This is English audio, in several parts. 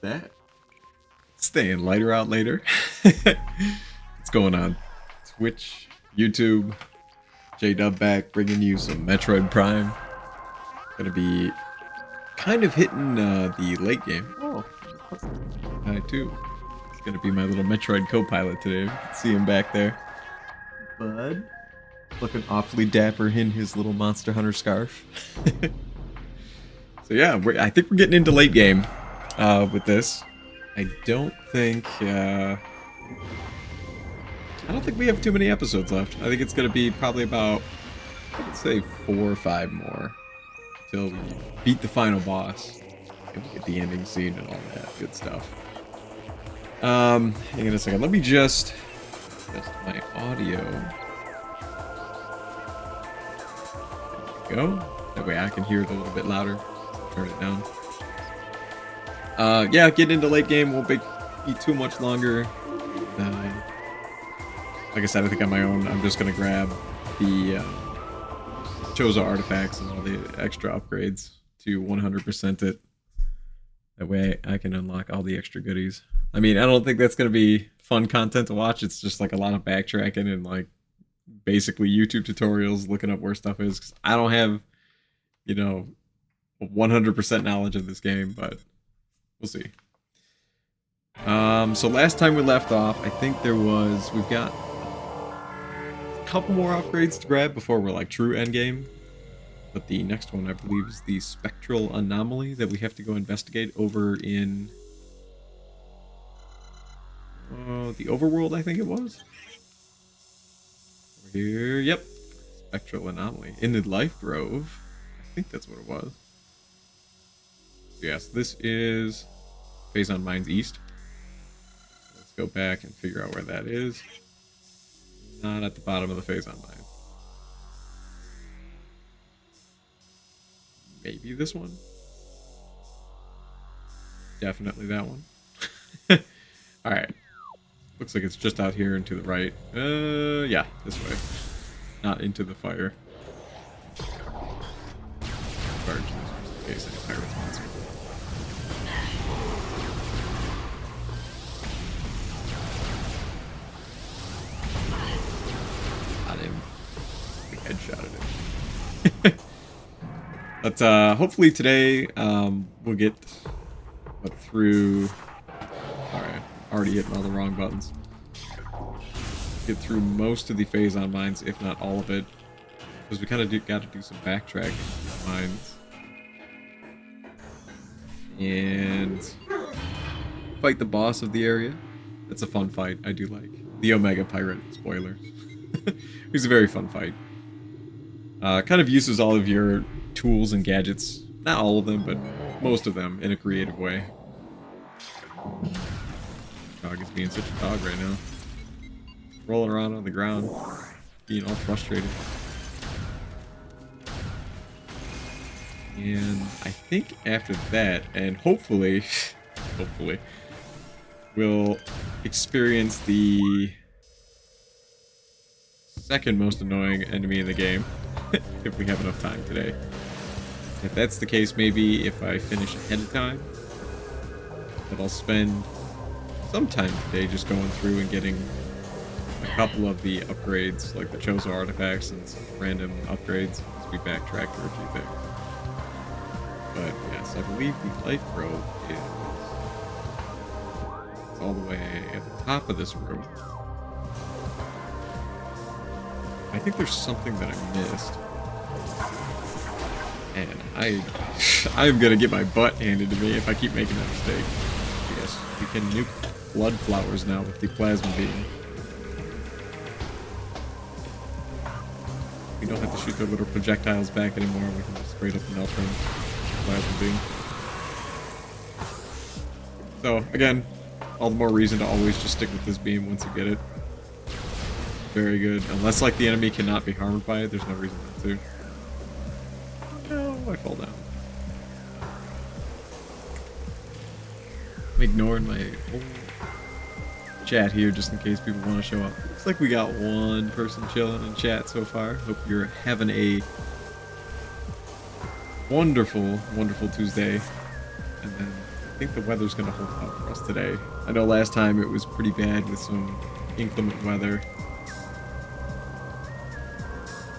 that. Staying lighter out later. What's going on? Twitch, YouTube, JaySinDub back, bringing you some Metroid Prime. Gonna be kind of hitting the late game. Oh, I too. It's gonna be my little Metroid co-pilot today. You can see him back there. Bud. Looking awfully dapper in his little Monster Hunter scarf. So yeah, I think we're getting into late game with this. I don't think we have too many episodes left. I think it's gonna be probably about, let's say, 4 or 5 more till we beat the final boss and we get the ending scene and all that good stuff. Hang on a second. Let me just adjust my audio. There we go. That way I can hear it a little bit louder. Turn it down. Yeah, getting into late game won't be too much longer. Like I said, I think on my own, I'm just gonna grab the Chozo artifacts and all the extra upgrades to 100% it. That way I can unlock all the extra goodies. I mean, I don't think that's gonna be fun content to watch. It's just like a lot of backtracking and like basically YouTube tutorials looking up where stuff is. 'Cause I don't have, 100% knowledge of this game, but we'll see. So last time we left off, I think we've got a couple more upgrades to grab before we're like true endgame. But the next one, I believe, is the spectral anomaly that we have to go investigate over in the overworld, I think it was. Over here, yep. Spectral anomaly. In the life grove. I think that's what it was. So yes, this is Phazon Mines East. Let's go back and figure out where that is. Not at the bottom of the Phazon Mine. Maybe this one? Definitely that one. Alright. Looks like it's just out here and to the right. Yeah, this way. Not into the fire. Barge this, just in case any pirates monster. Got him. Big headshot at him. But hopefully today we'll get through. Alright, already hitting all the wrong buttons. Get through most of the Phazon mines, if not all of it, because we kind of got to do some backtracking through the mines and fight the boss of the area. That's a fun fight. I do like the Omega Pirate. Spoiler. It's a very fun fight. Kind of uses all of your tools and gadgets. Not all of them, but most of them in a creative way. Dog is being such a dog right now. Rolling around on the ground, being all frustrated. And I think after that, and hopefully, we'll experience the second most annoying enemy in the game, if we have enough time today. If that's the case, maybe if I finish ahead of time, but I'll spend some time today just going through and getting a couple of the upgrades, like the Chozo artifacts and some random upgrades as we backtrack through a few things. But yes, I believe the life grove is all the way at the top of this room. I think there's something that I missed. And I'm gonna get my butt handed to me if I keep making that mistake. Yes, you can nuke blood flowers now with the plasma beam. We don't have to shoot their little projectiles back anymore. We can just straight up melt them. Plasma beam. So again, all the more reason to always just stick with this beam once you get it. Very good. Unless like the enemy cannot be harmed by it, there's no reason not to. No, I fall down. I'm ignoring my whole chat here just in case people want to show up. Looks like we got one person chilling in chat so far. Hope you're having a wonderful, wonderful Tuesday. And then I think the weather's going to hold out for us today. I know last time it was pretty bad with some inclement weather.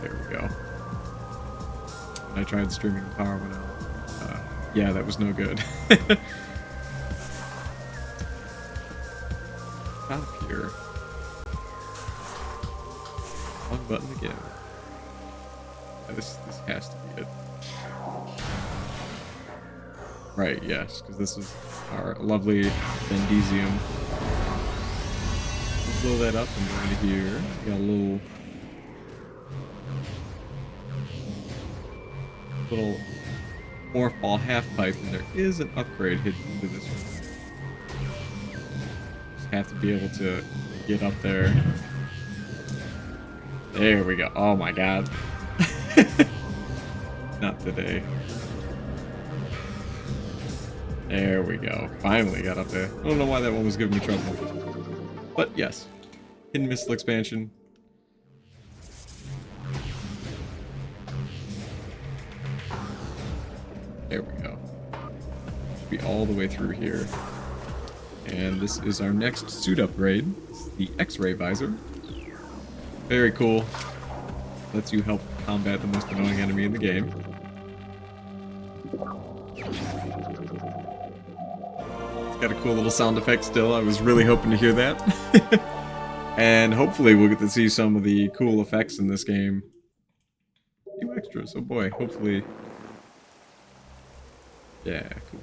There we go. When I tried streaming, the power went out. Yeah, that was no good. Out of here. Wrong button again. Yeah, this has to be it. Right, yes, because this is our lovely Bendesium. We'll blow that up and go into here. We got a little morph ball half pipe, and there is an upgrade hidden into this one. Just have to be able to get up there. There we go. Oh my god. Not today. There we go. Finally got up there. I don't know why that one was giving me trouble. But yes. Hidden Missile expansion. There we go. Should be all the way through here. And this is our next suit upgrade. It's the X-ray visor. Very cool. Lets you help combat the most annoying enemy in the game. It's got a cool little sound effect still. I was really hoping to hear that. And hopefully we'll get to see some of the cool effects in this game. New extras, oh boy, hopefully. Yeah, cool.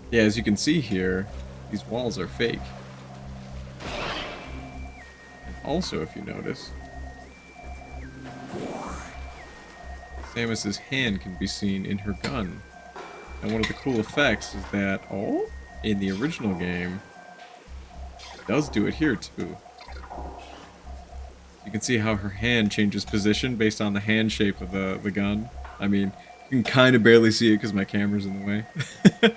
Yeah, as you can see here, these walls are fake. And also, if you notice, Samus's hand can be seen in her gun. And one of the cool effects is that, in the original game, it does do it here too. You can see how her hand changes position based on the hand shape of the gun. I mean, you can kind of barely see it because my camera's in the way. I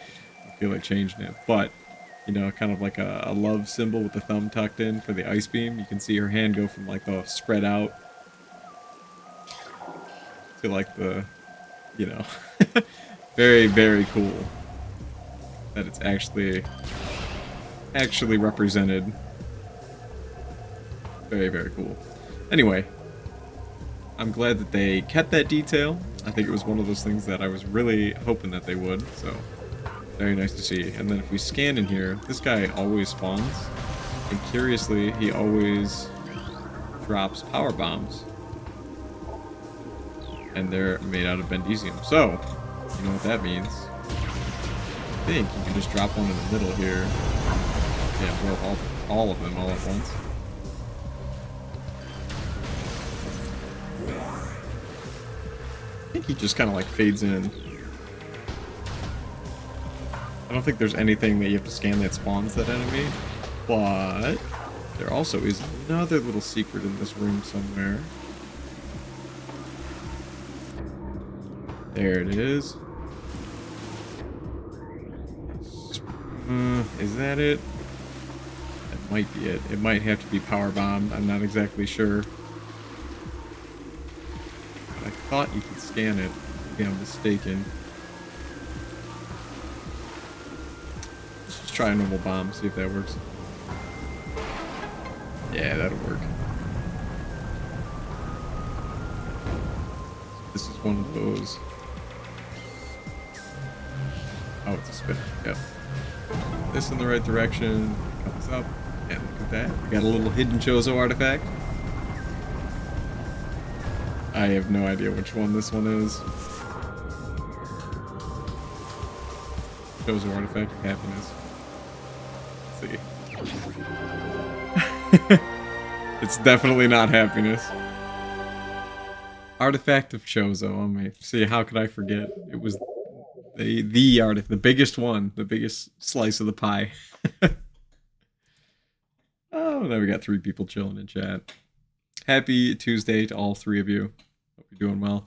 feel like changing it. But, you know, kind of like a love symbol with the thumb tucked in for the ice beam. You can see her hand go from like the spread out to like the, you know, very, very cool that it's actually represented. Very, very cool. Anyway, I'm glad that they kept that detail. I think it was one of those things that I was really hoping that they would, so very nice to see. And then if we scan in here, this guy always spawns, and curiously, he always drops power bombs. And they're made out of Bendesium. So, you know what that means. I think you can just drop one in the middle here. Yeah, blow up all of them all at once. I think he just kind of like fades in. I don't think there's anything that you have to scan that spawns that enemy, but there also is another little secret in this room somewhere. There it is. Is that it? That might be it. It might have to be power bombed. I'm not exactly sure. But I thought you could scan it. Maybe I'm mistaken. Let's just try a normal bomb, see if that works. Yeah, that'll work. This is one of those. Oh, it's a spinner. Yep. This in the right direction. Comes up. And look at that. We got a little hidden Chozo artifact. I have no idea which one this one is. Chozo artifact of happiness. Let's see. It's definitely not happiness. Artifact of Chozo. Oh me. See, how could I forget? It was the artifact, the biggest one, the biggest slice of the pie. Oh, now we got 3 people chilling in chat. Happy Tuesday to all 3 of you. Hope you're doing well.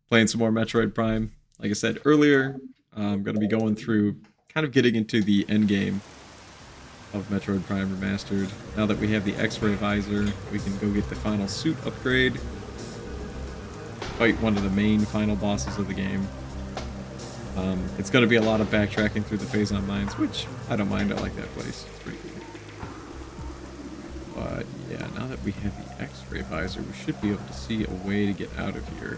Playing some more Metroid Prime. Like I said earlier, I'm going to be going through, kind of getting into the end game of Metroid Prime Remastered. Now that we have the X-ray visor, we can go get the final suit upgrade. Fight one of the main final bosses of the game. It's going to be a lot of backtracking through the phase on mines, which I don't mind. I like that place. It's pretty cool. But yeah, now that we have the X-ray visor, we should be able to see a way to get out of here.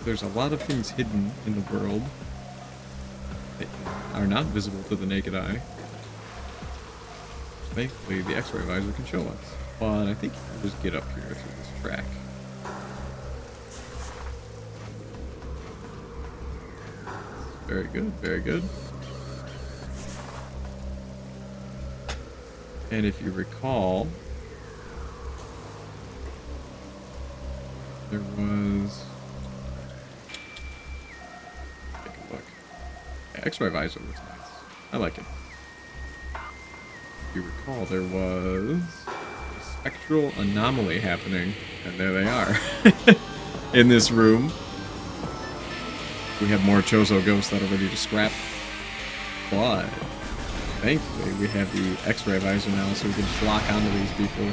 There's a lot of things hidden in the world that are not visible to the naked eye. Thankfully, the X-ray visor can show us. But I think you can just get up here through this track. Very good, very good. And if you recall, there was... Take a look. Yeah, X-ray visor looks nice. I like it. If you recall, there was a spectral anomaly happening, and there they are. In this room. We have more Chozo ghosts that are ready to scrap. But thankfully, we have the X-ray visor now, so we can just lock onto these people,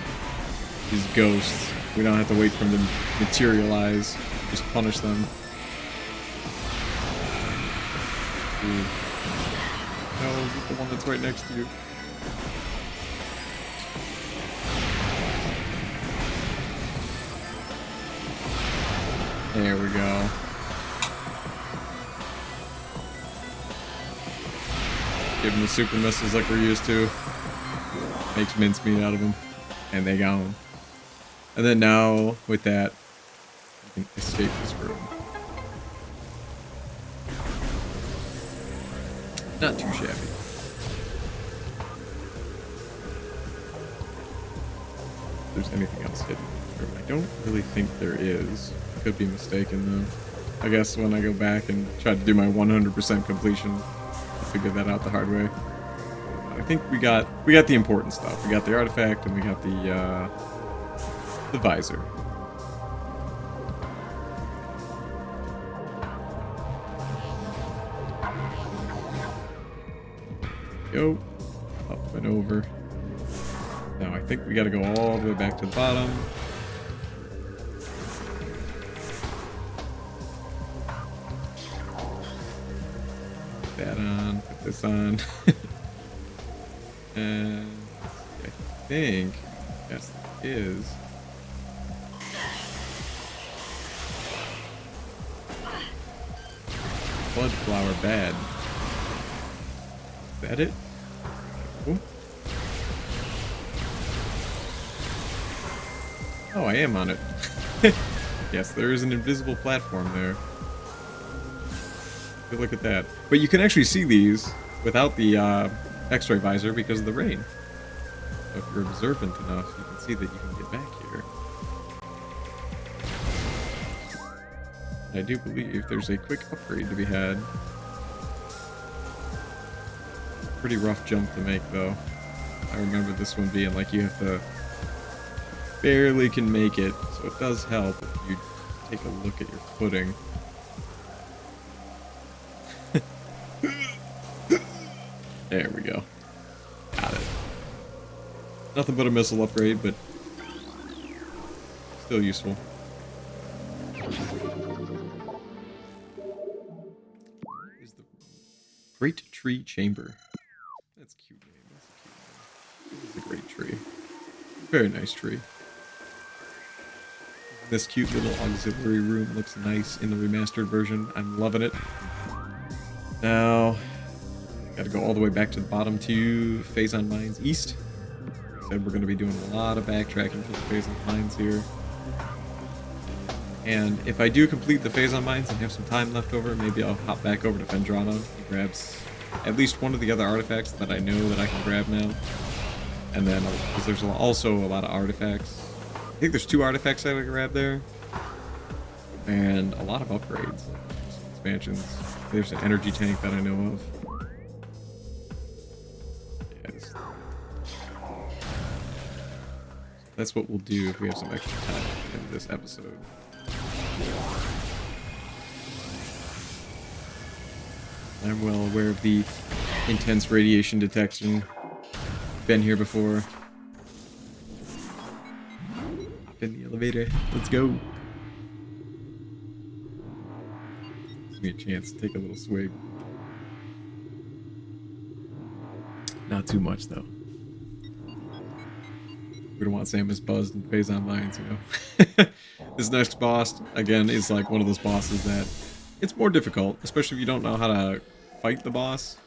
these ghosts. We don't have to wait for them to materialize. Just punish them. Ooh. No, get the one that's right next to you. There we go. Give them the super missiles like we're used to. Makes mincemeat out of them. And they gone. And then now, with that, we can escape this room. Not too shabby. If there's anything else hidden in this room, I don't really think there is. I could be mistaken though. I guess when I go back and try to do my 100% completion, I'll figure that out the hard way. I think we got the important stuff. We got the artifact and we got the visor. Go up and over. Now I think we got to go all the way back to the bottom. Put that on. Put this on. And I think, yes, it is. Blood flower bad. Is that it? Ooh. Oh, I am on it. Yes, there is an invisible platform there. Good look at that. But you can actually see these without the X-ray visor because of the rain. So if you're observant enough, you can see that you can get back here. I do believe there's a quick upgrade to be had. Pretty rough jump to make though. I remember this one being like you have to barely can make it, so it does help if you take a look at your footing. There we go. Got it. Nothing but a missile upgrade, but still useful. Is the Great Tree Chamber. That's a cute name. That's a cute name. This is a great tree. Very nice tree. This cute little auxiliary room looks nice in the remastered version. I'm loving it. Now, gotta go all the way back to the bottom to Phazon Mines East. Like I said, we're gonna be doing a lot of backtracking for the Phazon Mines here. And if I do complete the Phazon Mines and have some time left over, maybe I'll hop back over to Phendrana and grab at least one of the other artifacts that I know that I can grab now. And then, because there's also a lot of artifacts. I think there's 2 artifacts I can grab there. And a lot of upgrades. Some expansions. There's an energy tank that I know of. Yes. That's what we'll do if we have some extra time in this episode. I'm well aware of the intense radiation detection. Been here before. Hop in the elevator. Let's go. me a chance to take a little swig. Not too much, though. We don't want Samus buzzed and phase on mines, you know? This next boss, again, is like one of those bosses that it's more difficult, especially if you don't know how to fight the boss.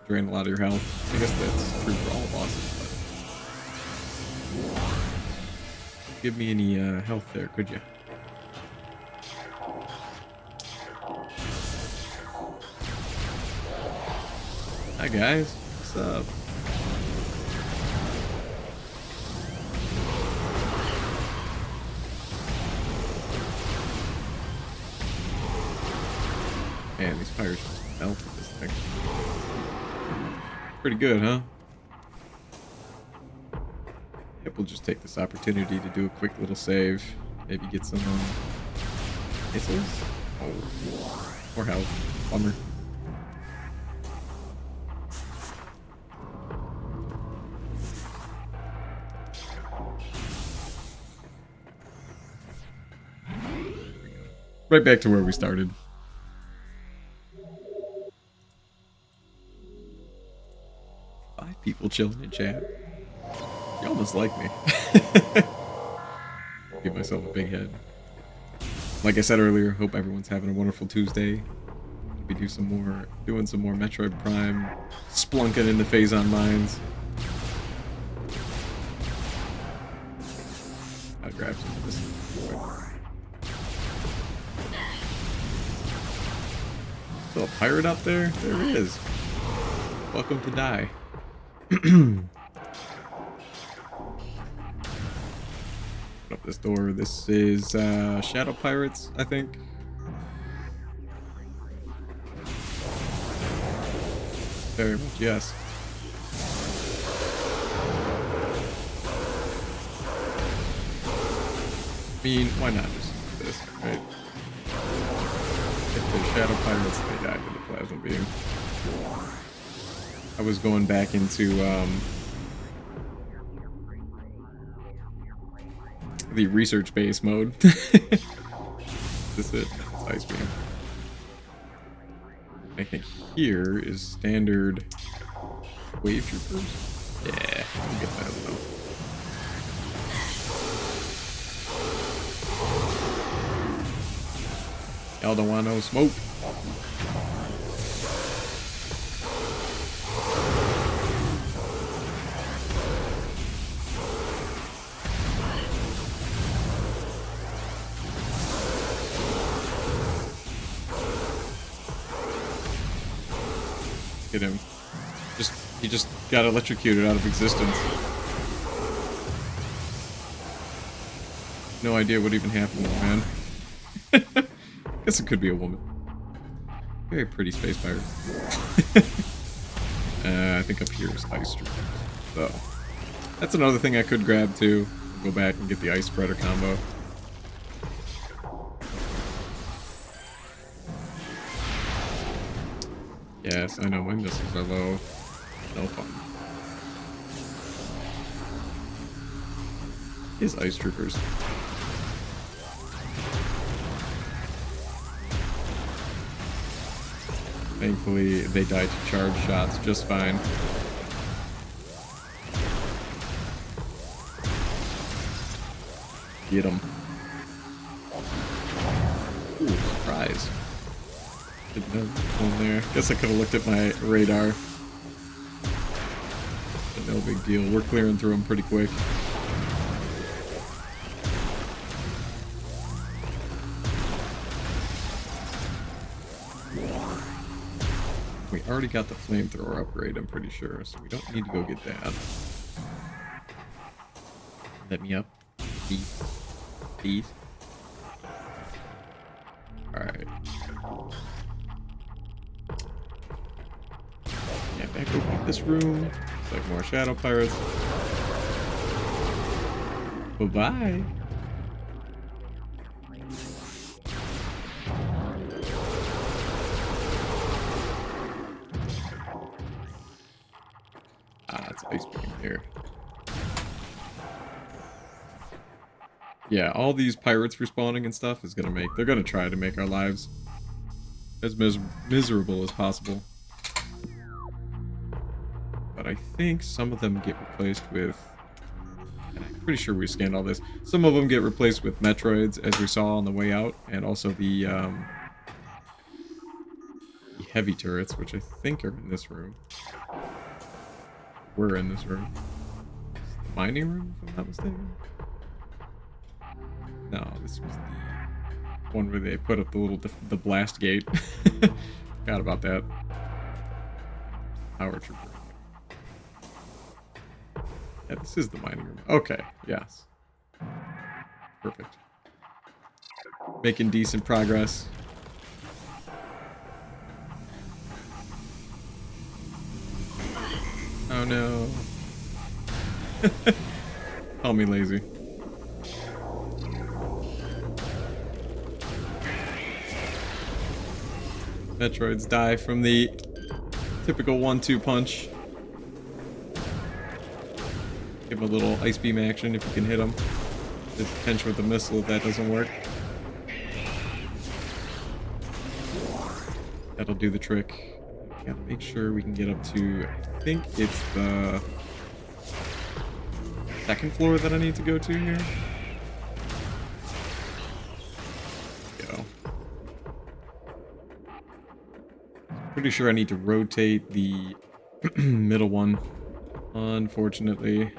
Drain a lot of your health. I guess that's true for all bosses, but... Give me any health there, could you? Hi guys, what's up? Man, these pirates just melted this thing. Pretty good, huh? Yep, we'll just take this opportunity to do a quick little save. Maybe get some missiles? Oh, more health. Bummer. Right back to where we started. People chilling in chat. You almost like me. Give myself a big head. Like I said earlier, hope everyone's having a wonderful Tuesday. We'll be doing some more Metroid Prime, splunking into phase on mines. I'll grab some of this. Still a pirate up there? There he is. Welcome to die. Open up this door. This is Shadow Pirates, I think. Very much, yes. I mean, why not just do this, right? If they're Shadow Pirates, they died with the Plasma Beam. I was going back into the research base mode. This is it. It's Ice Beam. I think here is standard wave troopers. Yeah, we'll get that though. Y'all don't want no smoke. Get him. He just got electrocuted out of existence. No idea what even happened, man. Guess it could be a woman. Very pretty space pirate. I think up here is ice troopers. So that's another thing I could grab too. Go back and get the ice spreader combo. Yes, I know my missiles are low. No fun. His ice troopers. Thankfully, they died to charge shots just fine. Get him. Ooh, surprise. Didn't know one there. Guess I could have looked at my radar. But no big deal. We're clearing through them pretty quick. We already got the flamethrower upgrade, I'm pretty sure, so we don't need to go get that. Let me up. Please. Please. Alright. Yeah, back open this room. Looks like more Shadow Pirates. Bye-bye. It's ice beam here. Yeah, all these pirates respawning and stuff is gonna make, they're gonna try to make our lives as miserable as possible. But I think some of them get replaced with... And I'm pretty sure we scanned all this. Some of them get replaced with Metroids, as we saw on the way out, and also the heavy turrets, which I think are in this room. We're in this room. The mining room, if I'm not mistaken. No, this was the one where they put up the blast gate. Forgot about that. Power trooper. Yeah, this is the mining room. Okay, yes. Perfect. Making decent progress. Oh no. Call me lazy. Metroids die from the typical 1-2 punch. Give him a little ice beam action if you can hit him. Just pinch with the missile if that doesn't work. That'll do the trick. Gotta make sure we can get up to, I think it's the second floor that I need to go to here. Go. Pretty sure I need to rotate the middle one, unfortunately.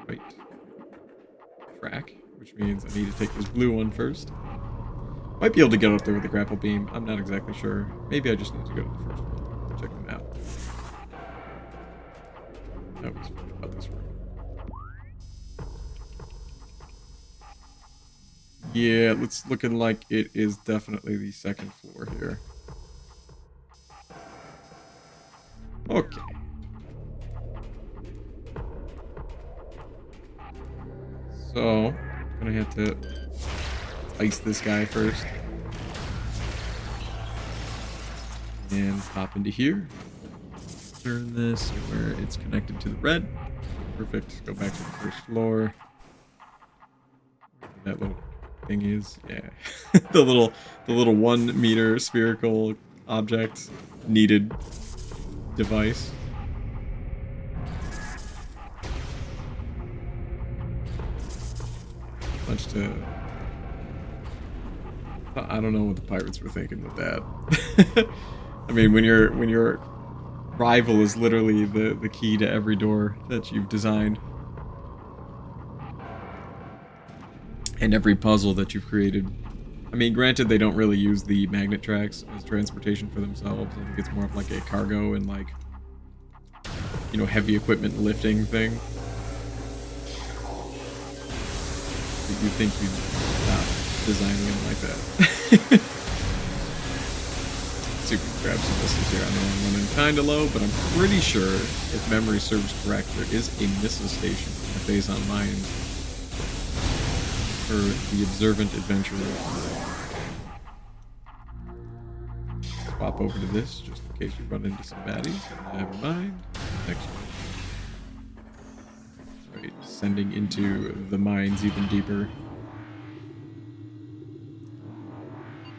Right track, which means I need to take this blue one first. Might be able to get up there with the grapple beam. I'm not exactly sure. Maybe I just need to go to the first one. Check the map. I always forget about this room. Yeah, it's looking like it is definitely the second floor here. Okay. So, I'm gonna have to ice this guy first. And pop into here. Turn this where it's connected to the red. Perfect. Go back to the first floor. That little thing is, yeah. the little 1 meter spherical object needed device. Much to... I don't know what the pirates were thinking with that. I mean, when your rival is literally the key to every door that you've designed. And every puzzle that you've created. I mean, granted, they don't really use the magnet tracks as transportation for themselves. I think it's more of like a cargo and like, you know, heavy equipment lifting thing. You think you'd stop designing them like that. See if we can grab some missiles here. I know I'm running kind of low, but I'm pretty sure, if memory serves correct, there is a missile station in the base on mines for the observant adventurer. Swap over to this, just in case we run into some baddies. Never mind. Next one. Right, descending into the mines even deeper.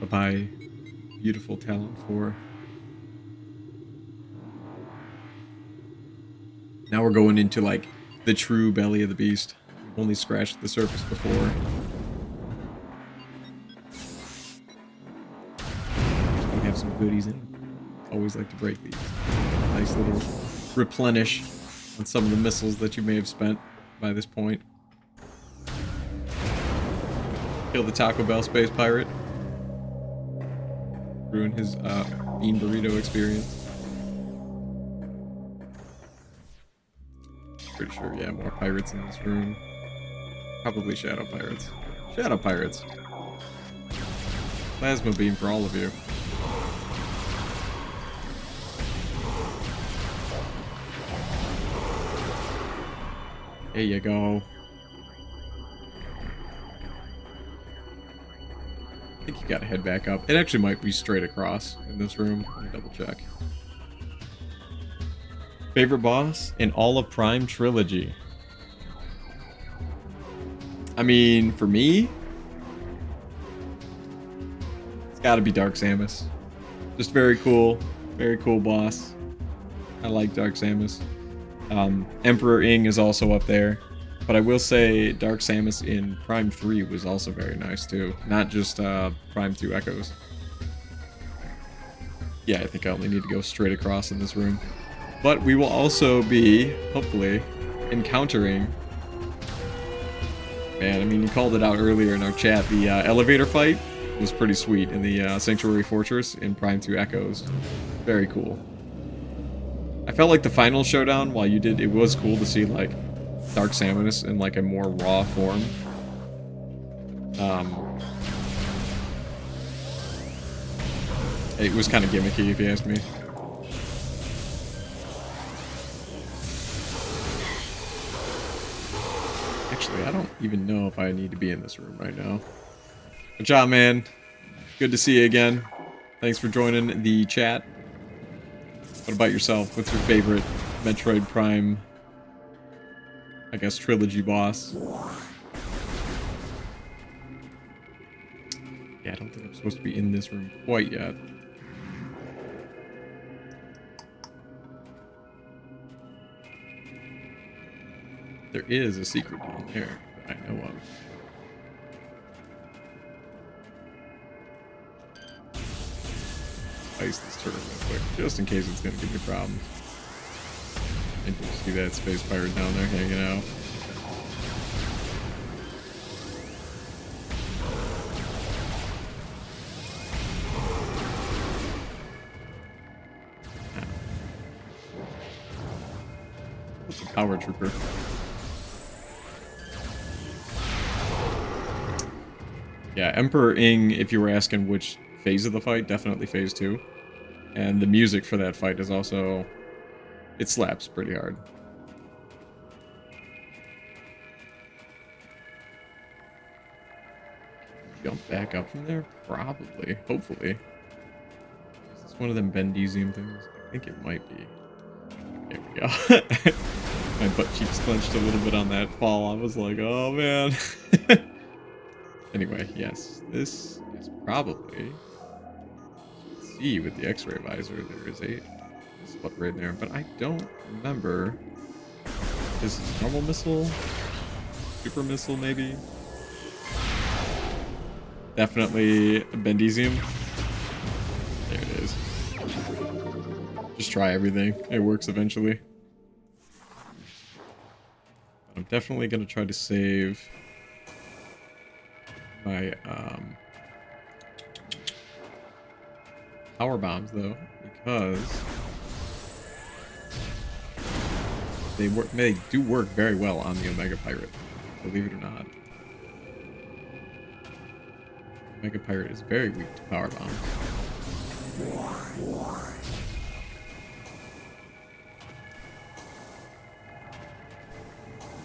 Bye-bye, beautiful Talon 4. Now we're going into, like, the true belly of the beast. We've only scratched the surface before. We have some goodies in them. Always like to break these. Nice little replenish on some of the missiles that you may have spent by this point. Kill the Taco Bell space pirate. Ruin his bean burrito experience. Pretty sure, yeah, more pirates in this room. Probably shadow pirates. Shadow pirates. Plasma beam for all of you. There you go. I think you gotta head back up. It actually might be straight across in this room. Let me double check. Favorite boss in all of Prime Trilogy? I mean, for me, it's gotta be Dark Samus. Just very cool boss. I like Dark Samus. Emperor Ing is also up there. But I will say Dark Samus in Prime 3 was also very nice too. Not just Prime 2 Echoes. Yeah, I think I only need to go straight across in this room. But we will also be, hopefully, encountering... Man, I mean, you called it out earlier in our chat. The elevator fight was pretty sweet in the Sanctuary Fortress in Prime 2 Echoes. Very cool. I felt like the final showdown, while you did, it was cool to see, like, Dark Samus in, like, a more raw form. It was kind of gimmicky, if you ask me. Actually, I don't even know if I need to be in this room right now. Good job, man. Good to see you again. Thanks for joining the chat. What about yourself? What's your favorite Metroid Prime, I guess, trilogy boss? Yeah, I don't think I'm supposed to be in this room quite yet. There is a secret down there that I know of. Ice this turret real quick, just in case it's gonna give me problems. And you see that space pirate down there hanging out. What's a power trooper? Yeah, Emperor Ing, if you were asking which phase of the fight, definitely phase 2. And the music for that fight is also... It slaps pretty hard. Jump back up from there? Probably. Hopefully. Is this one of them Bendezium things? I think it might be. There we go. My butt cheeks clenched a little bit on that fall. I was like, oh man. Anyway, yes, this is probably... Let's see, with the X-ray visor, there is a slip right there, but I don't remember. This is normal missile, super missile, maybe. Definitely a Bendezium. There it is. Just try everything; it works eventually. I'm definitely gonna try to save my power bombs though, because they do work very well on the Omega Pirate, believe it or not. Omega Pirate is very weak to power bombs.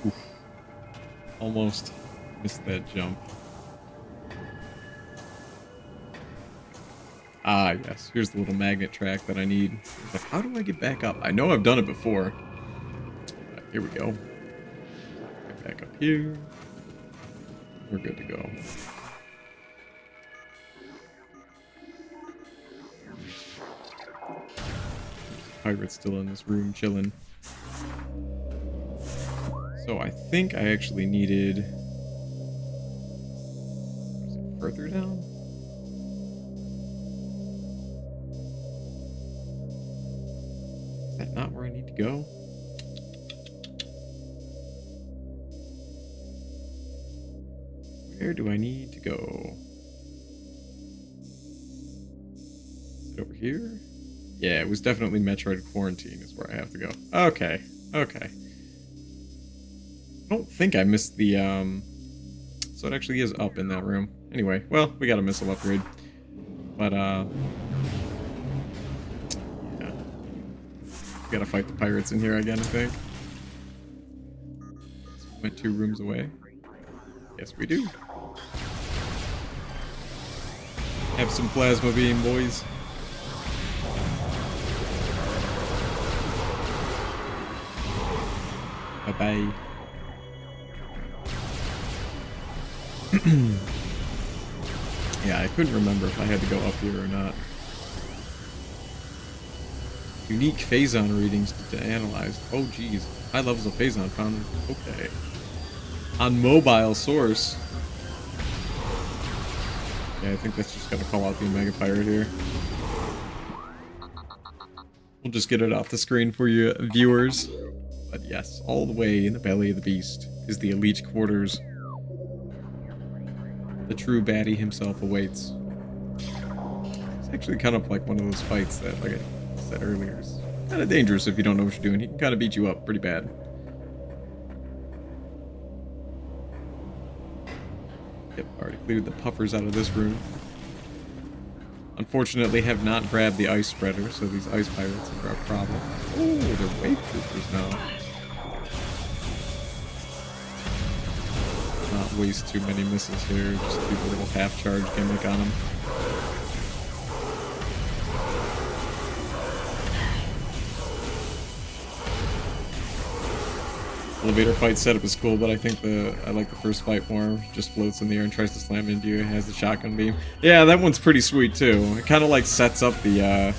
Oof. Almost missed that jump. Ah, yes. Here's the little magnet track that I need. Like, how do I get back up? I know I've done it before. Here we go. Get back up here. We're good to go. Pirate's still in this room chilling. So I think I actually needed... Is it further down? Is that not where I need to go? Where do I need to go? Is it over here? Yeah, it was definitely Metroid Quarantine is where I have to go. Okay, okay. I don't think I missed the, so it actually is up in that room. Anyway, well, we got a missile upgrade. But, yeah. We gotta fight the pirates in here again, I think. So we went 2 rooms away. Yes, we do. Have some plasma beam, boys. Bye-bye. Yeah, I couldn't remember if I had to go up here or not. Unique Phazon readings to analyze. Oh, geez. High levels of Phazon found. Okay. On mobile source. Yeah, I think that's just gonna call out the Omega Pirate here. We'll just get it off the screen for you viewers. But yes, all the way in the belly of the beast is the elite quarters. The true baddie himself awaits. It's actually kind of like one of those fights that, like I said earlier, is kind of dangerous if you don't know what you're doing. He can kind of beat you up pretty bad. Yep, already cleared the puffers out of this room. Unfortunately, have not grabbed the ice spreader, so these ice pirates are a problem. Oh, they're wave troopers now. Not waste too many missiles here, just do a little half-charge gimmick on them. Elevator fight setup is cool, but I think I like the first fight more. Just floats in the air and tries to slam into you. It has the shotgun beam. Yeah, that one's pretty sweet too. It kind of like sets up the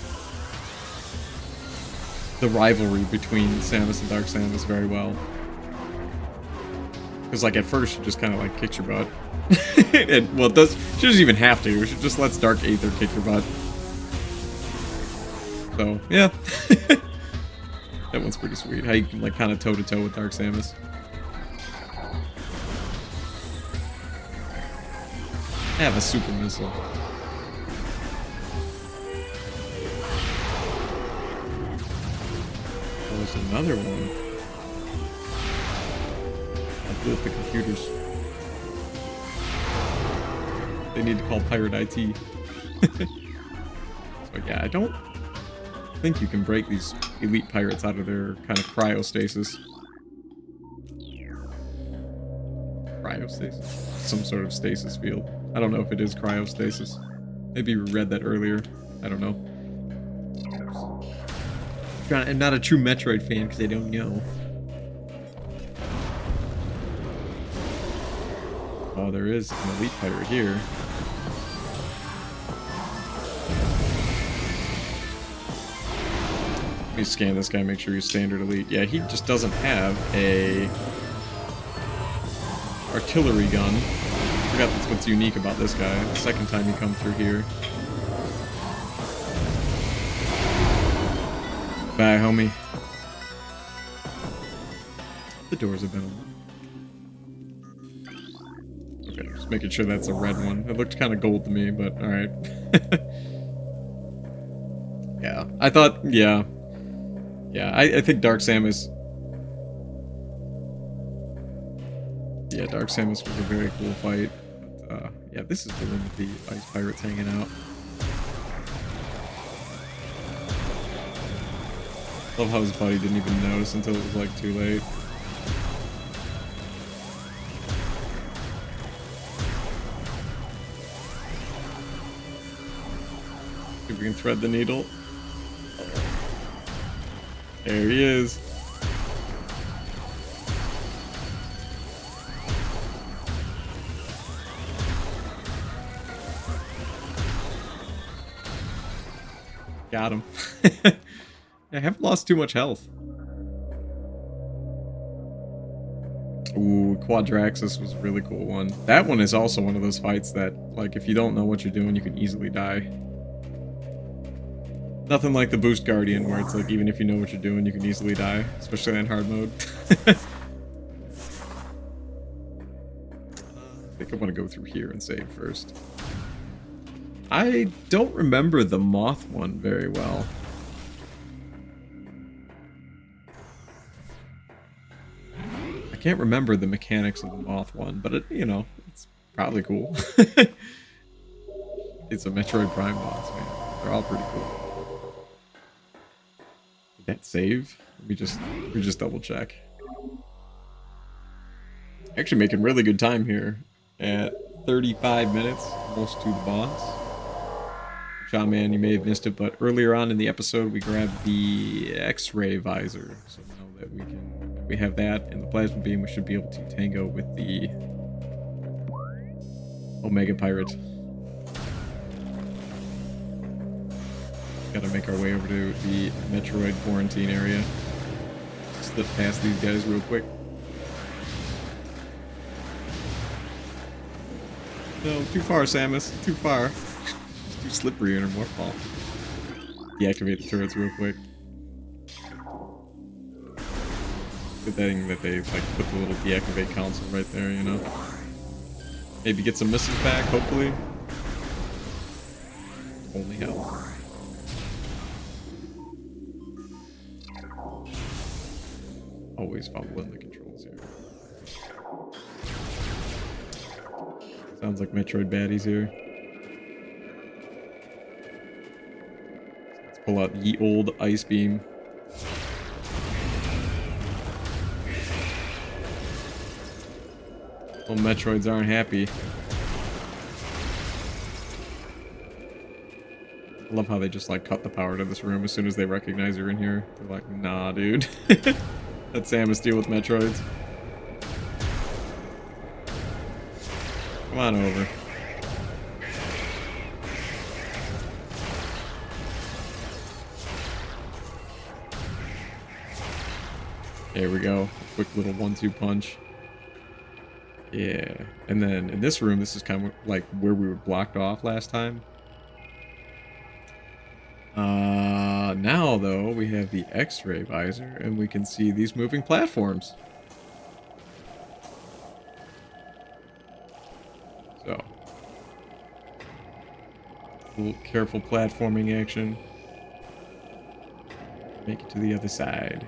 rivalry between Samus and Dark Samus very well. Because like at first she just kind of like kicks your butt. And well, she doesn't even have to. She just lets Dark Aether kick your butt. So yeah. That one's pretty sweet. How you can like kind of toe to toe with Dark Samus. I have a super missile. Oh, there's another one. I blew up the computers. They need to call Pirate IT. So yeah, I don't think you can break these elite pirates out of their kind of cryostasis. Cryostasis? Some sort of stasis field. I don't know if it is cryostasis. Maybe we read that earlier. I don't know. I'm not a true Metroid fan because I don't know. Oh, there is an elite pirate here. Let me scan this guy, make sure he's standard elite. Yeah, he just doesn't have a artillery gun. I forgot that's what's unique about this guy. The second time you come through here. Bye, homie. The doors have been open. Okay, just making sure that's a red one. It looked kind of gold to me, but alright. Yeah, I thought, yeah. Yeah, I think Dark Samus... Yeah, Dark Samus was a very cool fight. But, yeah, this is the room with the ice pirates hanging out. Love how his buddy didn't even notice until it was, like, too late. See if we can thread the needle. There he is. Got him. I haven't lost too much health. Ooh, Quadraxis was a really cool one. That one is also one of those fights that, like, if you don't know what you're doing, you can easily die. Nothing like the Boost Guardian, where it's like, even if you know what you're doing, you can easily die. Especially in hard mode. I think I want to go through here and save first. I don't remember the moth one very well. I can't remember the mechanics of the moth one, but it, you know, it's probably cool. It's a Metroid Prime boss, man. They're all pretty cool. Did that save? We just double check. Actually making really good time here at 35 minutes, almost to the boss. John, man, you may have missed it, but earlier on in the episode, we grabbed the X-ray visor. So now that we have that and the plasma beam, we should be able to tango with the Omega Pirate. gotta make our way over to the Metroid quarantine area. Slip past these guys real quick. No, too far, Samus. Too far. It's too slippery in her morph ball. Deactivate the turrets real quick. Good thing that they like put the little deactivate console right there, you know. Maybe get some missiles back, hopefully. Only hell. Always fumbling the controls here. Sounds like Metroid baddies here. Let's pull out the old ice beam. Well, Metroids aren't happy. I love how they just like cut the power to this room as soon as they recognize you're in here. They're like, nah, dude. Let Samus deal with Metroids. Come on over. There we go. Quick little 1-2 punch. Yeah. And then in this room, this is kind of like where we were blocked off last time. Now though, we have the X-ray visor and we can see these moving platforms. So, a little careful platforming action. Make it to the other side.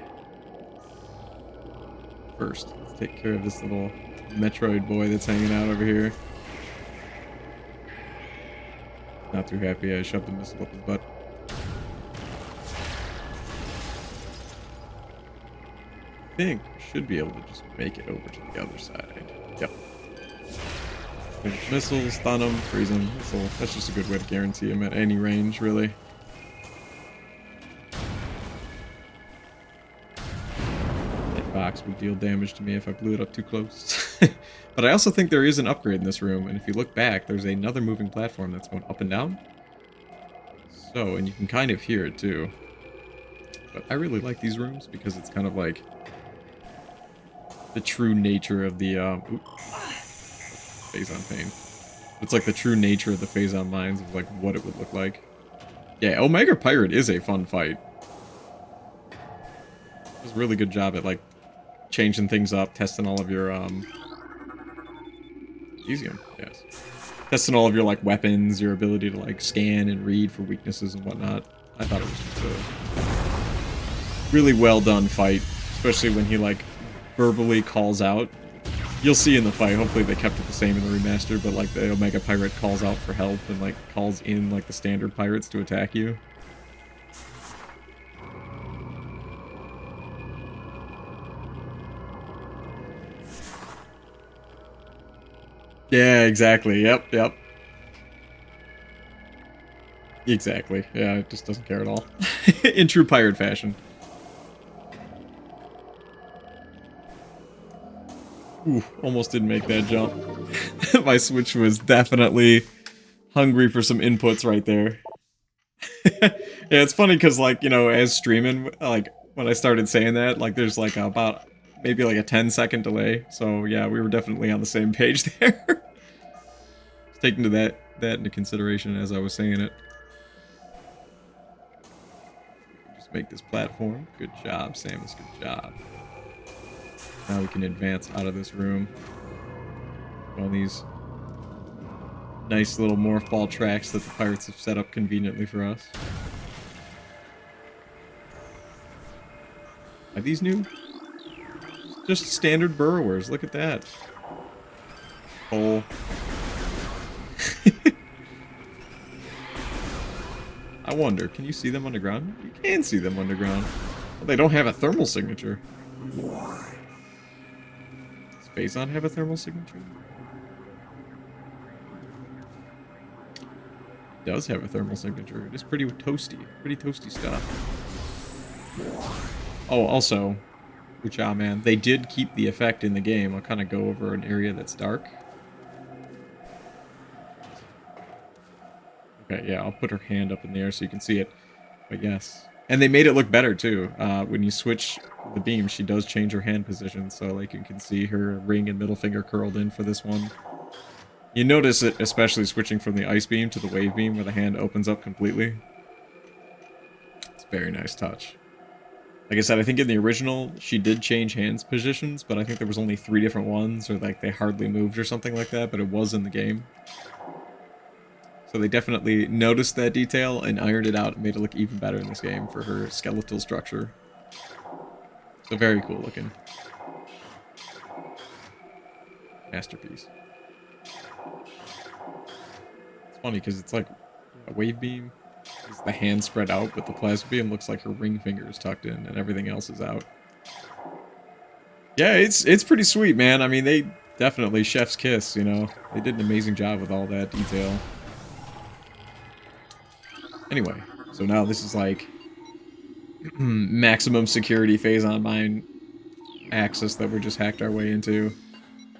First, let's take care of this little Metroid boy that's hanging out over here. Not too happy I shoved the missile up his butt. I think we should be able to just make it over to the other side. Yep. Missile, stun him, freeze him. That's just a good way to guarantee him at any range, really. That box would deal damage to me if I blew it up too close. But I also think there is an upgrade in this room, and if you look back, there's another moving platform that's going up and down. So, and you can kind of hear it too. But I really like these rooms because it's kind of like the true nature of the Phazon pain. It's like the true nature of the Phazon mines of like what it would look like. Yeah, Omega Pirate is a fun fight. It does a really good job at like changing things up, testing all of your Easium, yes. Testing all of your like weapons, your ability to like scan and read for weaknesses and whatnot. I thought it was just a really well done fight, especially when he like verbally calls out. You'll see in the fight, hopefully they kept it the same in the remaster, but like the Omega Pirate calls out for help and like calls in like the standard pirates to attack you. Yeah, exactly. Yep. Exactly. Yeah, it just doesn't care at all. In true pirate fashion. Ooh, almost didn't make that jump. My Switch was definitely hungry for some inputs right there. Yeah, it's funny because, like, you know, as streaming, like, when I started saying that, like, there's, like, about, maybe, like, a 10-second delay. So, yeah, we were definitely on the same page there. Taking that into consideration as I was saying it. Just make this platform. Good job, Samus, good job. Now we can advance out of this room. On these nice little morph ball tracks that the pirates have set up conveniently for us. Are these new? Just standard burrowers, look at that. Oh. I wonder, can you see them underground? You can see them underground. Well, they don't have a thermal signature. Does Phazon have a thermal signature? It does have a thermal signature. It is pretty toasty stuff. Oh, also, Ucha man, they did keep the effect in the game. I'll kind of go over an area that's dark. Okay, yeah, I'll put her hand up in the air so you can see it. But yes. And they made it look better, too. When you switch the beam, she does change her hand position. So, like, you can see her ring and middle finger curled in for this one. You notice it, especially switching from the ice beam to the wave beam, where the hand opens up completely. It's a very nice touch. Like I said, I think in the original, she did change hands positions, but I think there was only 3 different ones, or like they hardly moved or something like that, but it was in the game. So they definitely noticed that detail and ironed it out and made it look even better in this game for her skeletal structure. So very cool looking. Masterpiece. It's funny because it's like a wave beam. It's the hand spread out, but the plasma beam looks like her ring finger is tucked in and everything else is out. Yeah, it's pretty sweet, man. I mean, they definitely chef's kiss, you know. They did an amazing job with all that detail. Anyway, so now this is like maximum security Phazon mine access that we're just hacked our way into.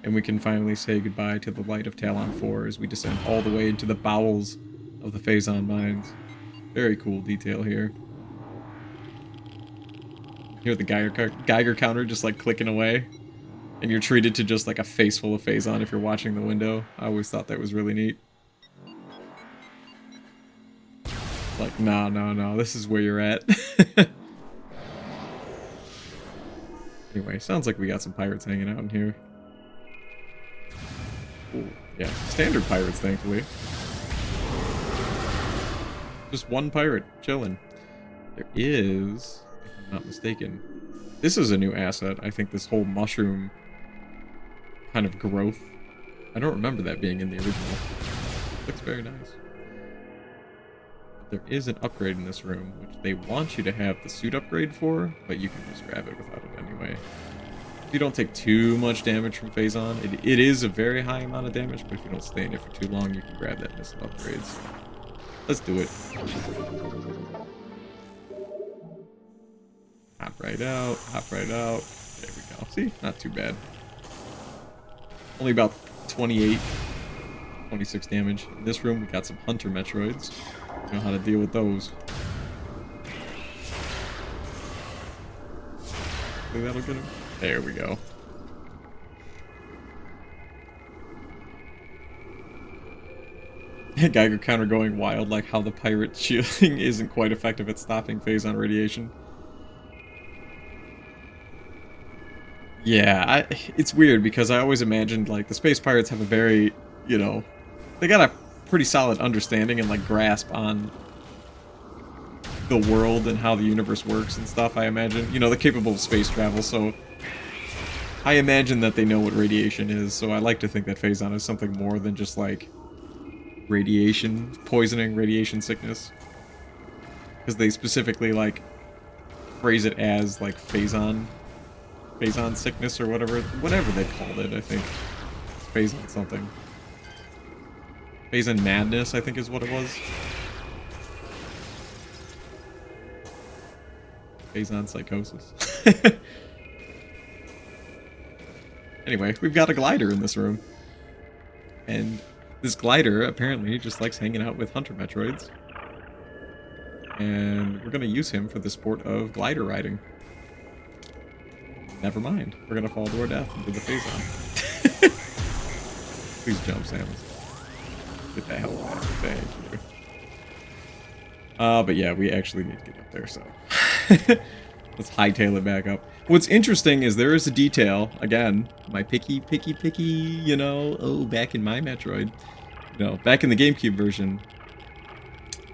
And we can finally say goodbye to the light of Talon 4 as we descend all the way into the bowels of the Phazon mines. Very cool detail here. Hear the Geiger counter just like clicking away. And you're treated to just like a face full of Phazon if you're watching the window. I always thought that was really neat. Like, no, this is where you're at. Anyway, sounds like we got some pirates hanging out in here. Ooh, yeah, standard pirates, thankfully. Just one pirate, chilling. There is, if I'm not mistaken, this is a new asset. I think this whole mushroom kind of growth. I don't remember that being in the original. Looks very nice. There is an upgrade in this room, which they want you to have the suit upgrade for, but you can just grab it without it anyway. You don't take too much damage from Phazon. It is a very high amount of damage, but if you don't stay in it for too long, you can grab that missile upgrades. Let's do it. Hop right out, hop right out. There we go. See? Not too bad. Only about 28, 26 damage. In this room, we got some Hunter Metroids. You know how to deal with those. Think that'll get him? There we go. Geiger counter going wild, like how the pirate shielding isn't quite effective at stopping Phazon radiation. Yeah, it's weird because I always imagined like the space pirates have a very, you know, they got a pretty solid understanding and like grasp on the world and how the universe works and stuff, I imagine. You know, they're capable of space travel, so I imagine that they know what radiation is, so I like to think that Phazon is something more than just like radiation poisoning, radiation sickness. Because they specifically like phrase it as like Phazon sickness or whatever they called it, I think. It's Phazon something. Phazon madness, I think is what it was. Phazon psychosis. Anyway, we've got a glider in this room. And this glider apparently just likes hanging out with Hunter Metroids. And we're going to use him for the sport of glider riding. Never mind. We're going to fall to our death into the Phazon. Please jump, Samus. Get the hell out of there. Thank you. But yeah, we actually need to get up there, so... Let's hightail it back up. What's interesting is there is a detail, again, my picky, you know, oh, back in my Metroid. You know, back in the GameCube version,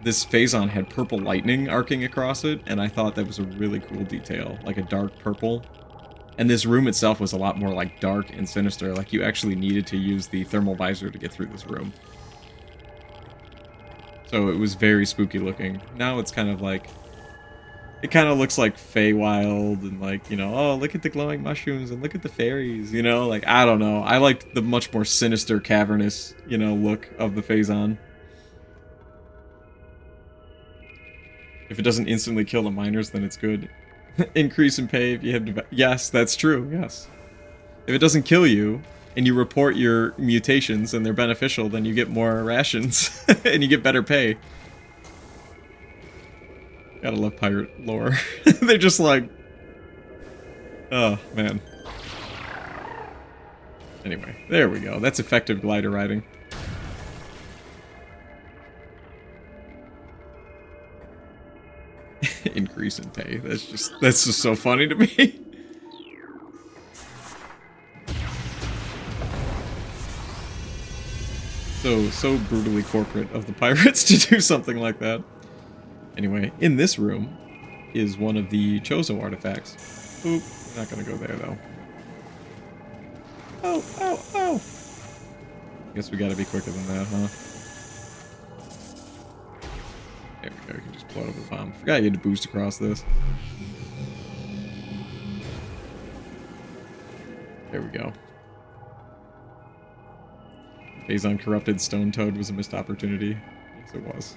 this Phazon had purple lightning arcing across it, and I thought that was a really cool detail, like a dark purple. And this room itself was a lot more like dark and sinister, like you actually needed to use the thermal visor to get through this room. So it was very spooky looking. Now it's kind of like... It kind of looks like Feywild and like, you know, oh, look at the glowing mushrooms and look at the fairies, you know? Like, I don't know. I liked the much more sinister, cavernous, you know, look of the Phazon. If it doesn't instantly kill the miners, then it's good. Increase in pay if you have... Yes, that's true, yes. If it doesn't kill you, and you report your mutations and they're beneficial, then you get more rations, and you get better pay. Gotta love pirate lore. They're just like... Oh, man. Anyway, there we go. That's effective glider riding. Increase in pay. That's just so funny to me. So brutally corporate of the pirates to do something like that. Anyway, in this room is one of the Chozo artifacts. Oop, not gonna go there though. Oh, oh, oh! Guess we gotta be quicker than that, huh? There we go, you can just blow it over the bomb. Forgot you had to boost across this. There we go. Phazon Corrupted Stone Toad was a missed opportunity. Yes, it was.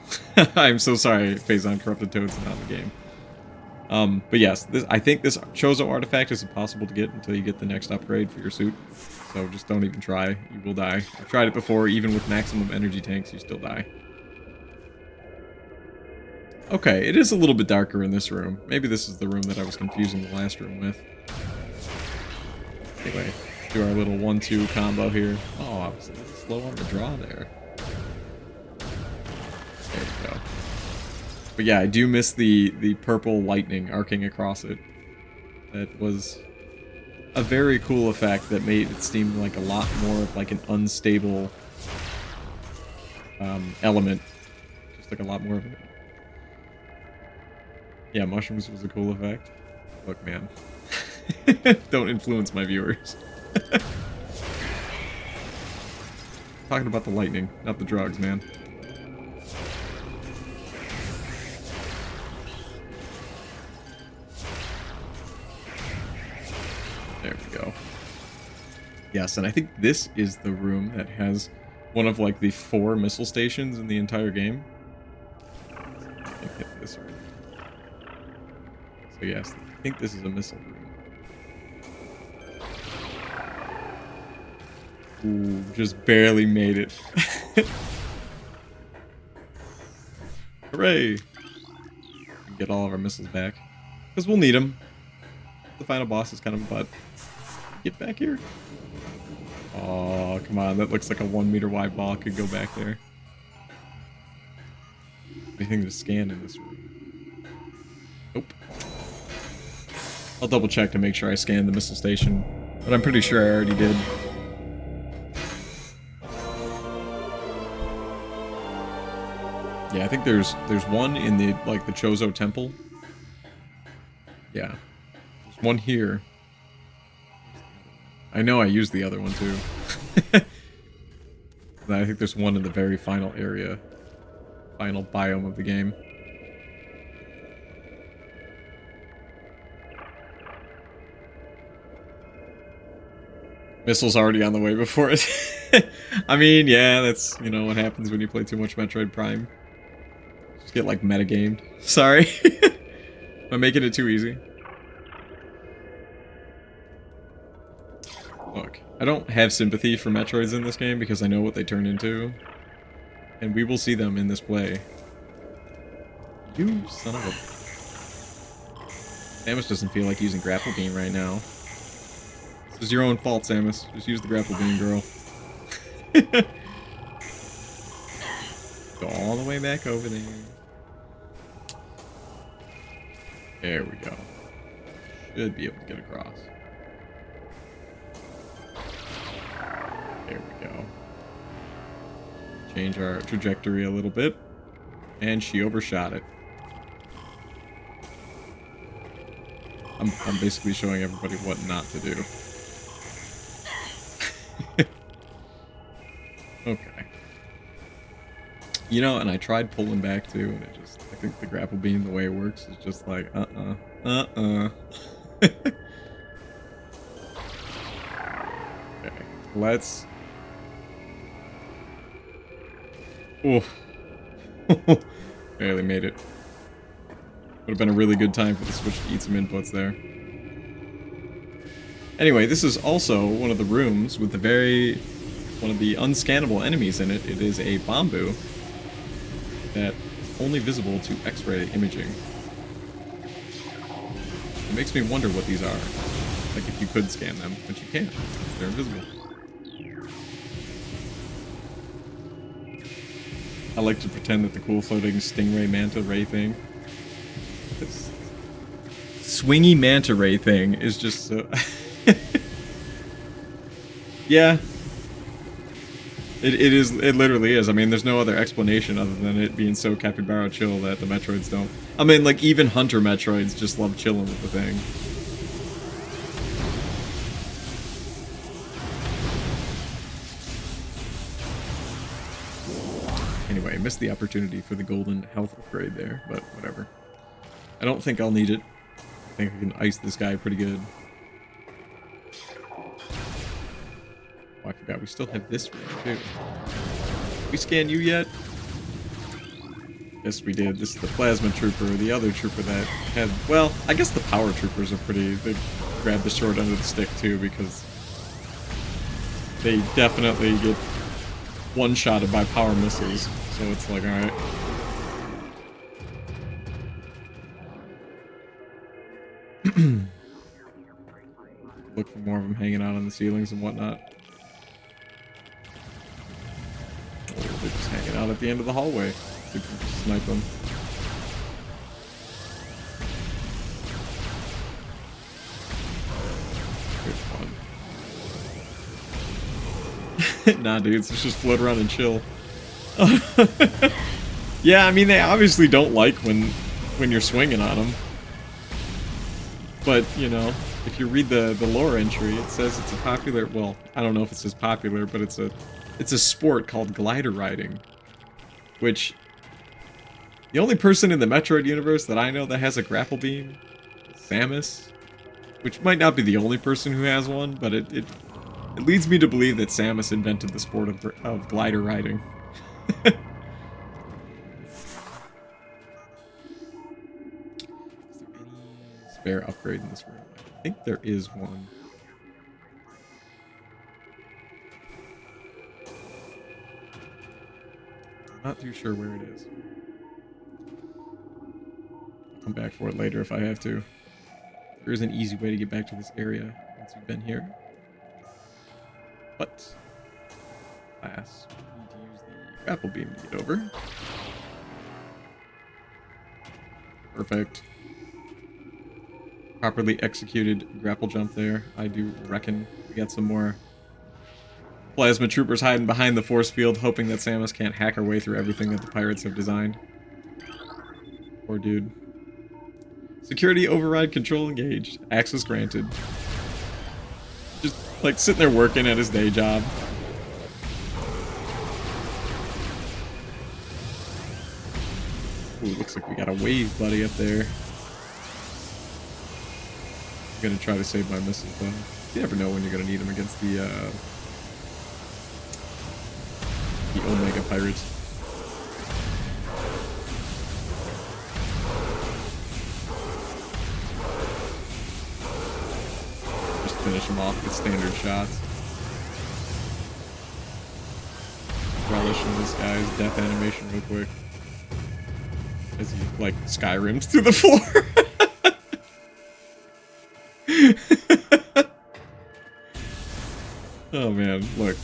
I'm so sorry, Phazon Corrupted Toad's not in the game. But yes, I think this Chozo artifact is impossible to get until you get the next upgrade for your suit. So just don't even try. You will die. I've tried it before. Even with maximum energy tanks, you still die. Okay, it is a little bit darker in this room. Maybe this is the room that I was confusing the last room with. Anyway, do our little 1-2 combo here. Oh, I was a little slow on the draw there. There we go. But yeah, I do miss the purple lightning arcing across it. That was a very cool effect that made it seem like a lot more of like an unstable element. Just like a lot more of it. Yeah, mushrooms was a cool effect. Look, man. Don't influence my viewers. Talking about the lightning, not the drugs, man. There we go. Yes, and I think this is the room that has one of like the 4 missile stations in the entire game. I can't hit this right. So yes, I think this is a missile room. Ooh, just barely made it. Hooray! We can get all of our missiles back. Because we'll need them. The final boss is kind of a butt. Get back here. Oh, come on. That looks like a 1 meter wide ball could go back there. Anything to scan in this room? Nope. I'll double check to make sure I scanned the missile station. But I'm pretty sure I already did. Yeah, I think there's one in the like the Chozo temple. Yeah. There's one here. I know I used the other one too. I think there's one in the very final area. Final biome of the game. Missile's already on the way before it. I mean, yeah, that's, you know, what happens when you play too much Metroid Prime. Just get, like, metagamed. Sorry. I'm making it too easy. Look, I don't have sympathy for Metroids in this game because I know what they turn into. And we will see them in this play. You son of a... Samus doesn't feel like using Grapple Beam right now. This is your own fault, Samus. Just use the Grapple Beam, girl. Go all the way back over there. There we go. Should be able to get across. There we go. Change our trajectory a little bit. And she overshot it. I'm basically showing everybody what not to do. Okay. You know, and I tried pulling back too, and it just, I think the grapple beam, the way it works, is just like, Okay, let's... Oof. Barely made it. Would have been a really good time for the Switch to eat some inputs there. Anyway, this is also one of the rooms with one of the unscannable enemies in it. It is a Bambu that is only visible to X-ray imaging. It makes me wonder what these are. Like if you could scan them, but you can't. They're invisible. I like to pretend that the cool floating stingray manta ray thing, this swingy manta ray thing, is just so. Yeah. It is. It literally is. I mean, there's no other explanation other than it being so capybara chill that the Metroids don't. I mean, like even Hunter Metroids just love chilling with the thing. Anyway, missed the opportunity for the golden health upgrade there, but whatever. I don't think I'll need it. I think I can ice this guy pretty good. Oh, I forgot we still have this room too. Did we scan you yet? Yes, we did. This is the plasma trooper, the other trooper that had, well, I guess the power troopers are pretty, they grab the short end of the stick too, because they definitely get one-shotted by power missiles, so it's like, alright. Look for more of them hanging out on the ceilings and whatnot. Or they're just hanging out at the end of the hallway. You can snipe them. Here's one. Nah, dudes, let's just float around and chill. Yeah, I mean, they obviously don't like when you're swinging on them. But, you know, if you read the lore entry, it says it's a popular, well, I don't know if it says popular, but it's a sport called glider riding. Which, the only person in the Metroid universe that I know that has a grapple beam is Samus. Which might not be the only person who has one, but it leads me to believe that Samus invented the sport of glider riding. Spare upgrade in this room? I think there is one. I'm not too sure where it is. I'll come back for it later if I have to. There is an easy way to get back to this area once you've been here. But last, we need to use the grapple beam to get over. Perfect. Properly executed grapple jump there. I do reckon we got some more plasma troopers hiding behind the force field, hoping that Samus can't hack her way through everything that the pirates have designed. Poor dude. Security override control engaged. Access granted. Just like sitting there working at his day job. Ooh, looks like we got a wave buddy up there. I'm gonna try to save my missiles though. You never know when you're gonna need them against the Omega Pirates. Just finish them off with standard shots. Relish in this guy's death animation real quick. As he, like, Skyrims through the floor. Oh man, look.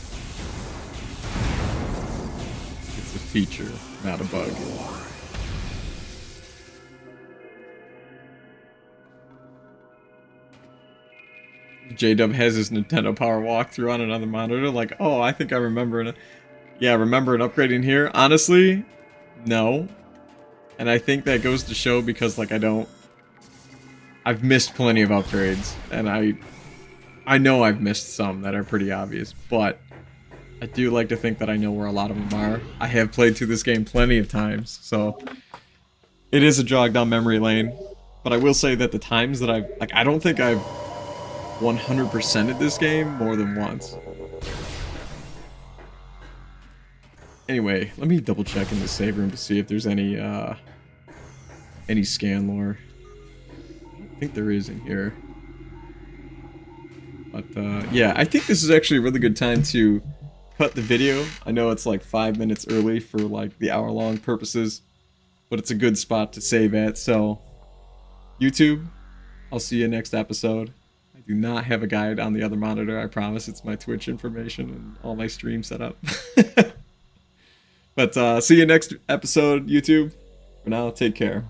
It's a feature, not a bug. JaySinDub has his Nintendo Power walkthrough on another monitor. Like, oh, I think I remember it. Yeah, remember an upgrading here? Honestly, no. And I think that goes to show because, like, I've missed plenty of upgrades, and I know I've missed some that are pretty obvious, but I do like to think that I know where a lot of them are. I have played through this game plenty of times, so it is a jog down memory lane. But I will say that the times that I don't think I've 100%ed this game more than once. Anyway, let me double check in the save room to see if there's any scan lore. I think there is in here. But yeah, I think this is actually a really good time to cut the video. I know it's like 5 minutes early for like the hour-long purposes, but it's a good spot to save at. So, YouTube, I'll see you next episode. I do not have a guide on the other monitor. I promise. It's my Twitch information and all my stream setup. But see you next episode, YouTube. For now, take care.